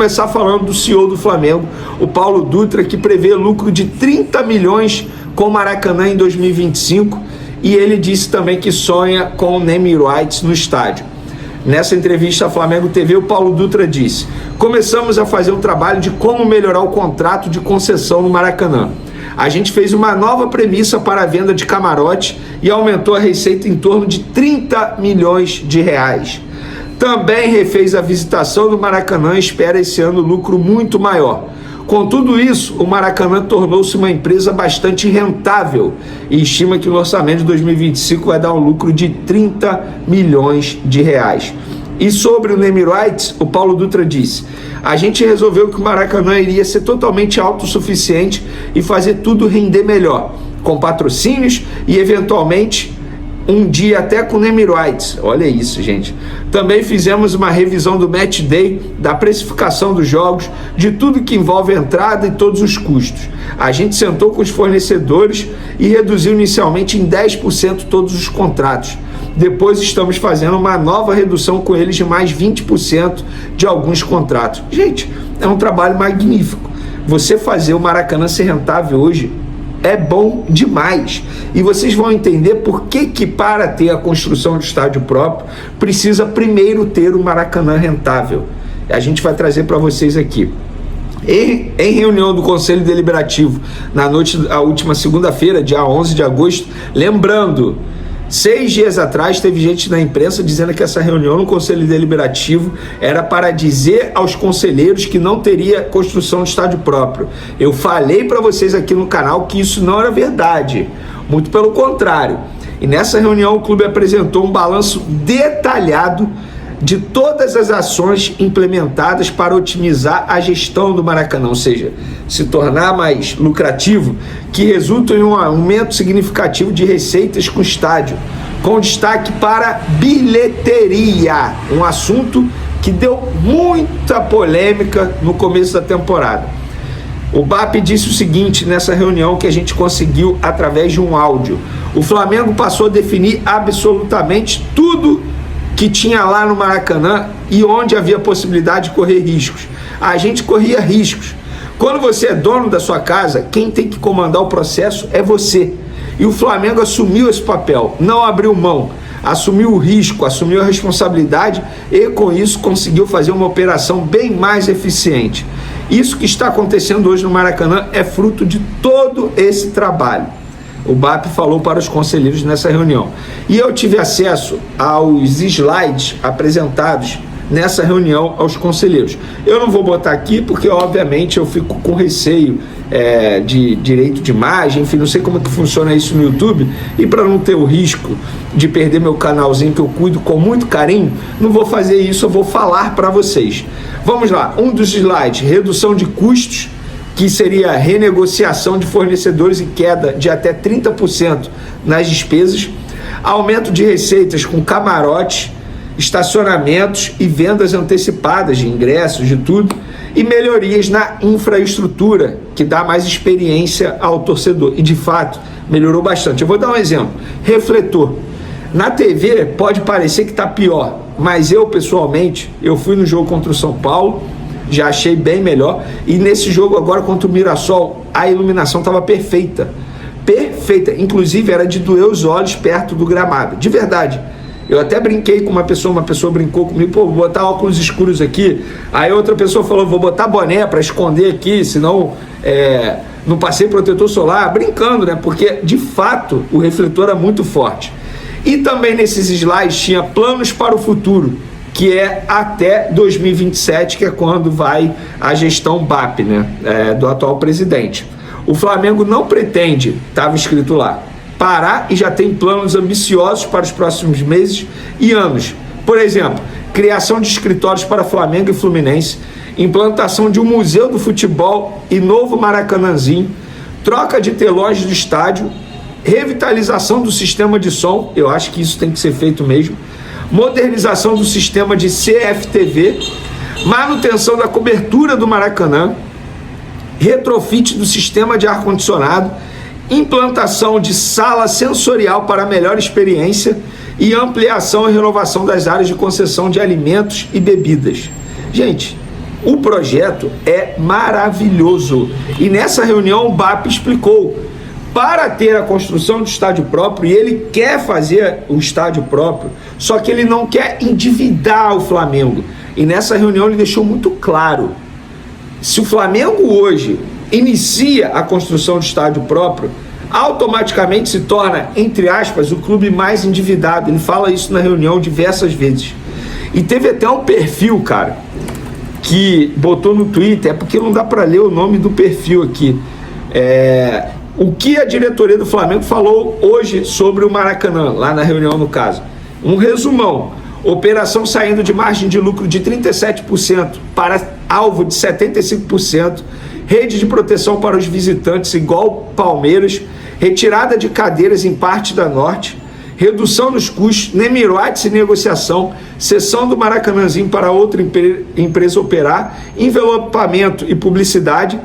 Começar falando do CEO do Flamengo, o Paulo Dutra, que prevê lucro de 30 milhões com o Maracanã em 2025, e ele disse também que sonha com o naming rights no estádio. Nessa entrevista à Flamengo TV, o Paulo Dutra disse: começamos a fazer um trabalho de como melhorar o contrato de concessão no Maracanã. A gente fez uma nova premissa para a venda de camarote e aumentou a receita em torno de 30 milhões de reais. Também refez a visitação do Maracanã e espera esse ano lucro muito maior. Com tudo isso, o Maracanã tornou-se uma empresa bastante rentável e estima que no orçamento de 2025 vai dar um lucro de 30 milhões de reais. E sobre o naming rights, o Paulo Dutra disse: a gente resolveu que o Maracanã iria ser totalmente autossuficiente e fazer tudo render melhor, com patrocínios e eventualmente um dia até com naming rights. Olha isso, gente. Também fizemos uma revisão do match day, da precificação dos jogos, de tudo que envolve a entrada e todos os custos. A gente sentou com os fornecedores e reduziu inicialmente em 10% todos os contratos. Depois estamos fazendo uma nova redução com eles de mais 20% de alguns contratos. Gente, é um trabalho magnífico. Você fazer o Maracanã ser rentável hoje é bom demais. E vocês vão entender por que para ter a construção de estádio próprio, precisa primeiro ter o Maracanã rentável. A gente vai trazer para vocês aqui. Em reunião do Conselho Deliberativo, na noite da última segunda-feira, dia 11 de agosto, lembrando, 6 dias atrás teve gente na imprensa dizendo que essa reunião no Conselho Deliberativo era para dizer aos conselheiros que não teria construção de estádio próprio. Eu falei para vocês aqui no canal que isso não era verdade, muito pelo contrário. E nessa reunião o clube apresentou um balanço detalhado de todas as ações implementadas para otimizar a gestão do Maracanã, ou seja, se tornar mais lucrativo, que resulta em um aumento significativo de receitas com o estádio, com destaque para bilheteria, um assunto que deu muita polêmica no começo da temporada. O BAP disse o seguinte nessa reunião que a gente conseguiu através de um áudio: o Flamengo passou a definir absolutamente tudo que tinha lá no Maracanã e onde havia possibilidade de correr riscos. A gente corria riscos. Quando você é dono da sua casa, quem tem que comandar o processo é você. E o Flamengo assumiu esse papel, não abriu mão, assumiu o risco, assumiu a responsabilidade e com isso conseguiu fazer uma operação bem mais eficiente. Isso que está acontecendo hoje no Maracanã é fruto de todo esse trabalho. O BAP falou para os conselheiros nessa reunião. E eu tive acesso aos slides apresentados nessa reunião aos conselheiros. Eu não vou botar aqui porque, obviamente, eu fico com receio de direito de imagem, enfim, não sei como é que funciona isso no YouTube, e para não ter o risco de perder meu canalzinho que eu cuido com muito carinho, não vou fazer isso, eu vou falar para vocês. Vamos lá, um dos slides: redução de custos, que seria renegociação de fornecedores e queda de até 30% nas despesas, aumento de receitas com camarotes, estacionamentos e vendas antecipadas de ingressos, de tudo, e melhorias na infraestrutura, que dá mais experiência ao torcedor, e de fato melhorou bastante. Eu vou dar um exemplo: refletor. Na TV pode parecer que está pior, mas eu pessoalmente, eu fui no jogo contra o São Paulo, já achei bem melhor, e nesse jogo agora contra o Mirassol, a iluminação estava perfeita, inclusive era de doer os olhos perto do gramado, de verdade. Eu até brinquei com uma pessoa brincou comigo: pô, vou botar óculos escuros aqui. Aí outra pessoa falou: vou botar boné para esconder aqui, senão não passei protetor solar, brincando, né? Porque de fato o refletor é muito forte. E também nesses slides tinha planos para o futuro, que é até 2027, que é quando vai a gestão BAP, né, do atual presidente. O Flamengo não pretende, estava escrito lá, parar, e já tem planos ambiciosos para os próximos meses e anos. Por exemplo, criação de escritórios para Flamengo e Fluminense, implantação de um museu do futebol e novo Maracanãzinho, troca de telões do estádio, revitalização do sistema de som, eu acho que isso tem que ser feito mesmo, modernização do sistema de CFTV, manutenção da cobertura do Maracanã, retrofit do sistema de ar-condicionado, implantação de sala sensorial para melhor experiência e ampliação e renovação das áreas de concessão de alimentos e bebidas. Gente, O projeto é maravilhoso. E nessa reunião o BAP explicou, para ter a construção do estádio próprio, e ele quer fazer o estádio próprio, só que ele não quer endividar o Flamengo. E nessa reunião ele deixou muito claro, se o Flamengo hoje inicia a construção do estádio próprio, automaticamente se torna, entre aspas, o clube mais endividado. Ele fala isso na reunião diversas vezes. E teve até um perfil, cara, que botou no Twitter, é porque não dá para ler o nome do perfil aqui, o que a diretoria do Flamengo falou hoje sobre o Maracanã, lá na reunião no caso. Um resumão: operação saindo de margem de lucro de 37% para alvo de 75%, rede de proteção para os visitantes igual Palmeiras, retirada de cadeiras em parte da Norte, redução dos custos, Nemirotes em negociação, cessão do Maracanãzinho para outra empresa operar, envelopamento e publicidade.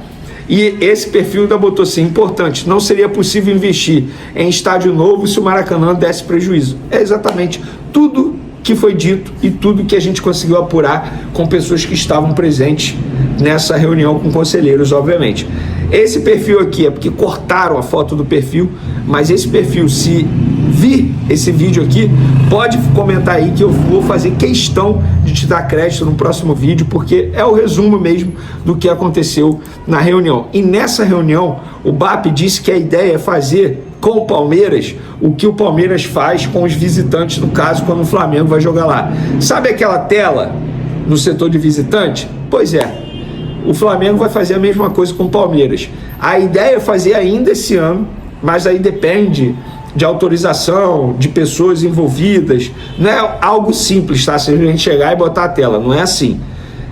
E esse perfil ainda botou assim, importante, não seria possível investir em estádio novo se o Maracanã desse prejuízo. É exatamente tudo que foi dito e tudo que a gente conseguiu apurar com pessoas que estavam presentes nessa reunião com conselheiros, obviamente. Esse perfil aqui é porque cortaram a foto do perfil, mas esse perfil, se vir esse vídeo aqui, pode comentar aí que eu vou fazer questão de te dar crédito no próximo vídeo, porque é o resumo mesmo do que aconteceu na reunião. E nessa reunião, o BAP disse que a ideia é fazer com o Palmeiras o que o Palmeiras faz com os visitantes, no caso, quando o Flamengo vai jogar lá. Sabe aquela tela no setor de visitante? Pois é, o Flamengo vai fazer a mesma coisa com o Palmeiras. A ideia é fazer ainda esse ano, mas aí depende de autorização, de pessoas envolvidas. Não é algo simples, tá? Se a gente chegar e botar a tela, não é assim.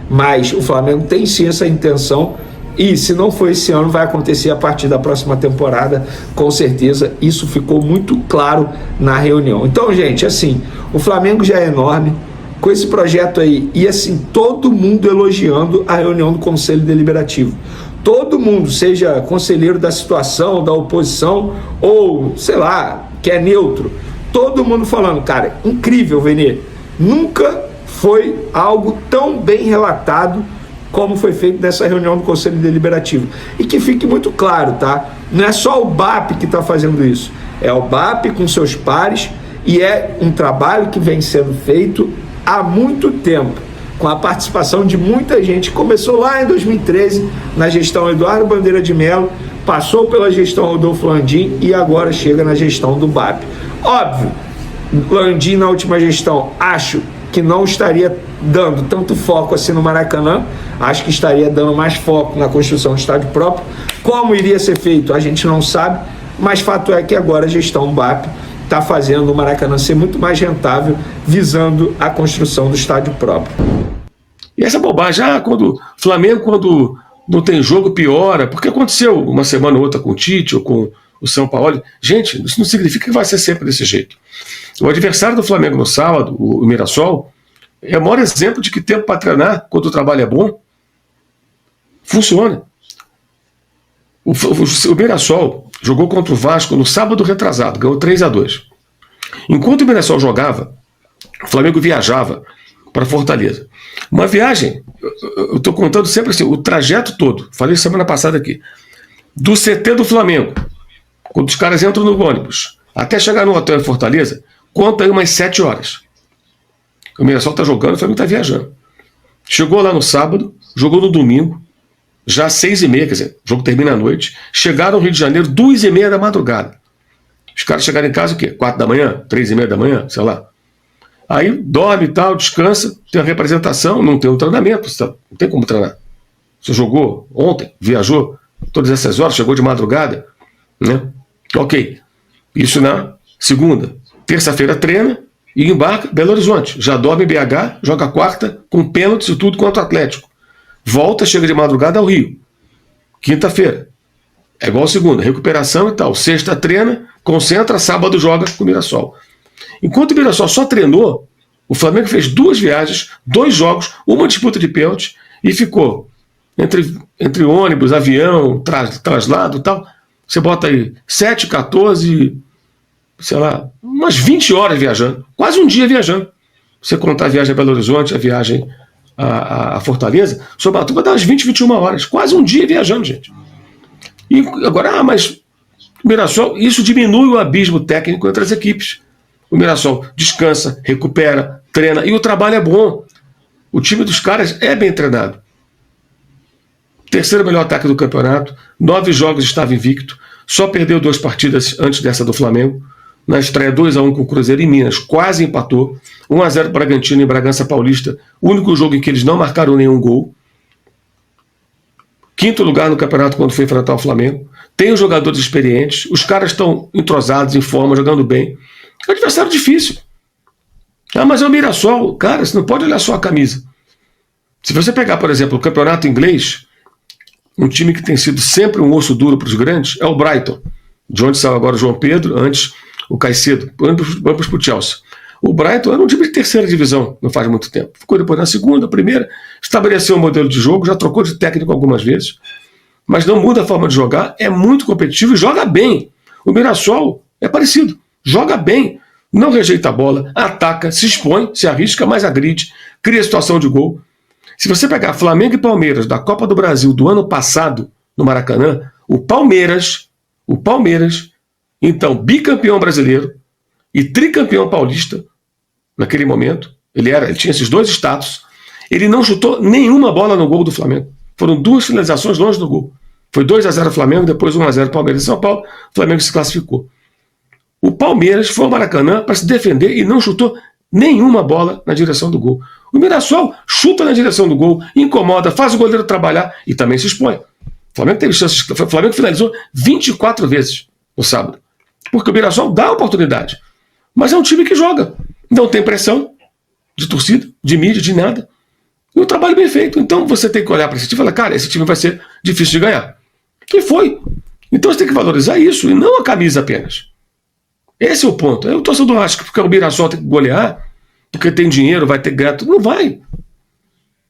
Mas o Flamengo tem sim essa intenção, e se não for esse ano, vai acontecer a partir da próxima temporada, com certeza. Isso ficou muito claro na reunião. Então, gente, assim, o Flamengo já é enorme com esse projeto aí, e assim, todo mundo elogiando a reunião do Conselho Deliberativo. Todo mundo, seja conselheiro da situação, da oposição, ou, sei lá, que é neutro, todo mundo falando, cara, incrível, Vene, nunca foi algo tão bem relatado como foi feito nessa reunião do Conselho Deliberativo. E que fique muito claro, tá? Não é só o BAP que está fazendo isso, é o BAP com seus pares, e é um trabalho que vem sendo feito há muito tempo, com a participação de muita gente. Começou lá em 2013, na gestão Eduardo Bandeira de Mello, passou pela gestão Rodolfo Landim e agora chega na gestão do BAP. Óbvio, Landim na última gestão, acho que não estaria dando tanto foco assim no Maracanã, acho que estaria dando mais foco na construção do estádio próprio. Como iria ser feito, a gente não sabe, mas fato é que agora a gestão BAP está fazendo o Maracanã ser muito mais rentável, visando a construção do estádio próprio. E essa bobagem, quando o Flamengo, quando não tem jogo, piora, porque aconteceu uma semana ou outra com o Tite ou com o São Paulo. Gente, isso não significa que vai ser sempre desse jeito. O adversário do Flamengo no sábado, o Mirassol, é o maior exemplo de que tempo para treinar, quando o trabalho é bom, funciona. O Mirassol jogou contra o Vasco no sábado retrasado, ganhou 3-2. Enquanto o Mirassol jogava, o Flamengo viajava para Fortaleza. Uma viagem, eu estou contando sempre assim, o trajeto todo, falei semana passada aqui, do CT do Flamengo, quando os caras entram no ônibus, até chegar no hotel em Fortaleza, conta aí umas 7 horas. O Mirassol está jogando, o Flamengo está viajando. Chegou lá no sábado, jogou no domingo, já às 6h30, quer dizer, o jogo termina à noite, chegaram no Rio de Janeiro 2h30 da madrugada. Os caras chegaram em casa o quê? 4 da manhã? 3h30 da manhã? Sei lá. Aí dorme e tal, descansa, tem a representação, não tem um treinamento, não tem como treinar. Você jogou ontem, viajou todas essas horas, chegou de madrugada, né? Ok. Isso na segunda. Terça-feira treina e embarca Belo Horizonte. Já dorme em BH, joga quarta, com pênaltis e tudo contra o Atlético. Volta, chega de madrugada ao Rio. Quinta-feira. É igual segunda, recuperação e tal. Sexta treina, concentra, sábado joga com o Mirassol. Enquanto o Mirassol só treinou, o Flamengo fez 2 viagens, 2 jogos, uma disputa de pênalti e ficou entre ônibus, avião, traslado e tal. Você bota aí 7, 14, sei lá, umas 20 horas viajando. Quase um dia viajando. Você contar a viagem a Belo Horizonte, a viagem a Fortaleza, Sobatuba dá umas 20, 21 horas, quase um dia viajando, gente. E agora, mas o Mirassol, isso diminui o abismo técnico entre as equipes. O Mirassol descansa, recupera, treina, e o trabalho é bom. O time dos caras é bem treinado. Terceiro melhor ataque do campeonato, 9 jogos estava invicto, só perdeu 2 partidas antes dessa do Flamengo. Na estreia 2-1 com o Cruzeiro em Minas, quase empatou. 1-0 Bragantino em Bragança Paulista, o único jogo em que eles não marcaram nenhum gol. 5º lugar no campeonato quando foi enfrentar o Flamengo. Tem os jogadores experientes, os caras estão entrosados, em forma, jogando bem. É um adversário difícil. Ah, mas é o Mirassol. Cara, você não pode olhar só a camisa. Se você pegar, por exemplo, o campeonato inglês, um time que tem sido sempre um osso duro para os grandes é o Brighton, de onde saiu agora o João Pedro, antes o Caicedo, vamos para o Chelsea. O Brighton era um time de terceira divisão, não faz muito tempo. Ficou depois na segunda, primeira, estabeleceu um modelo de jogo, já trocou de técnico algumas vezes, mas não muda a forma de jogar, é muito competitivo e joga bem. O Mirassol é parecido, joga bem, não rejeita a bola, ataca, se expõe, se arrisca, mas agride, cria situação de gol. Se você pegar Flamengo e Palmeiras da Copa do Brasil do ano passado, no Maracanã, o Palmeiras, então bicampeão brasileiro e tricampeão paulista, naquele momento, ele tinha esses 2 status, ele não chutou nenhuma bola no gol do Flamengo. Foram 2 finalizações longe do gol. Foi 2-0 Flamengo, depois 1-0 Palmeiras e São Paulo, o Flamengo se classificou. O Palmeiras foi ao Maracanã para se defender e não chutou nenhuma bola na direção do gol. O Mirassol chuta na direção do gol, incomoda, faz o goleiro trabalhar e também se expõe. O Flamengo teve chances, o Flamengo finalizou 24 vezes no sábado. Porque o Mirassol dá oportunidade. Mas é um time que joga. Não tem pressão de torcida, de mídia, de nada. E o trabalho bem feito. Então você tem que olhar para esse time e falar, cara, esse time vai ser difícil de ganhar. E foi. Então você tem que valorizar isso e não a camisa apenas. Esse é o ponto. O torcedor acha que porque o Mirassol tem que golear, porque tem dinheiro, vai ter gato. Não vai.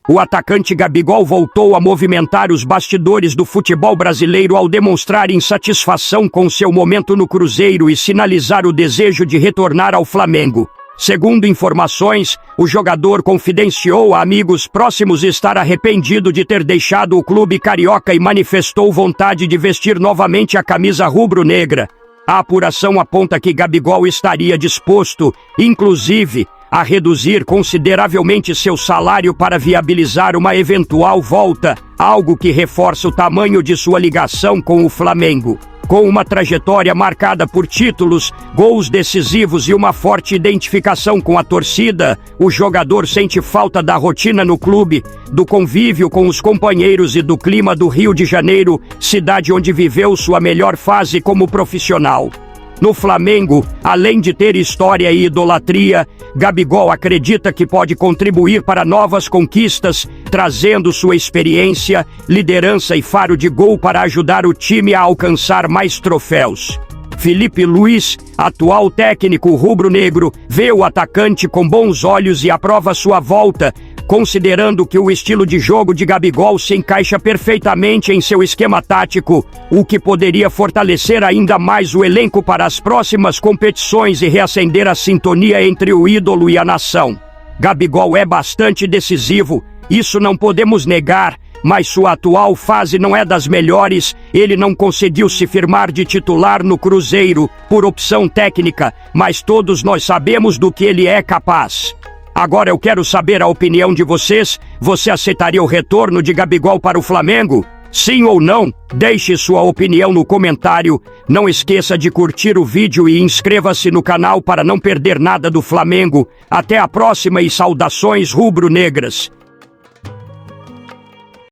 O atacante Gabigol voltou a movimentar os bastidores do futebol brasileiro ao demonstrar insatisfação com seu momento no Cruzeiro e sinalizar o desejo de retornar ao Flamengo. Segundo informações, o jogador confidenciou a amigos próximos estar arrependido de ter deixado o clube carioca e manifestou vontade de vestir novamente a camisa rubro-negra. A apuração aponta que Gabigol estaria disposto, inclusive, a reduzir consideravelmente seu salário para viabilizar uma eventual volta, algo que reforça o tamanho de sua ligação com o Flamengo. Com uma trajetória marcada por títulos, gols decisivos e uma forte identificação com a torcida, o jogador sente falta da rotina no clube, do convívio com os companheiros e do clima do Rio de Janeiro, cidade onde viveu sua melhor fase como profissional. No Flamengo, além de ter história e idolatria, Gabigol acredita que pode contribuir para novas conquistas, trazendo sua experiência, liderança e faro de gol para ajudar o time a alcançar mais troféus. Felipe Luiz, atual técnico rubro-negro, vê o atacante com bons olhos e aprova sua volta, considerando que o estilo de jogo de Gabigol se encaixa perfeitamente em seu esquema tático, o que poderia fortalecer ainda mais o elenco para as próximas competições e reacender a sintonia entre o ídolo e a nação. Gabigol é bastante decisivo, isso não podemos negar, mas sua atual fase não é das melhores, ele não conseguiu se firmar de titular no Cruzeiro, por opção técnica, mas todos nós sabemos do que ele é capaz. Agora eu quero saber a opinião de vocês. Você aceitaria o retorno de Gabigol para o Flamengo? Sim ou não? Deixe sua opinião no comentário. Não esqueça de curtir o vídeo e inscreva-se no canal para não perder nada do Flamengo. Até a próxima e saudações rubro-negras.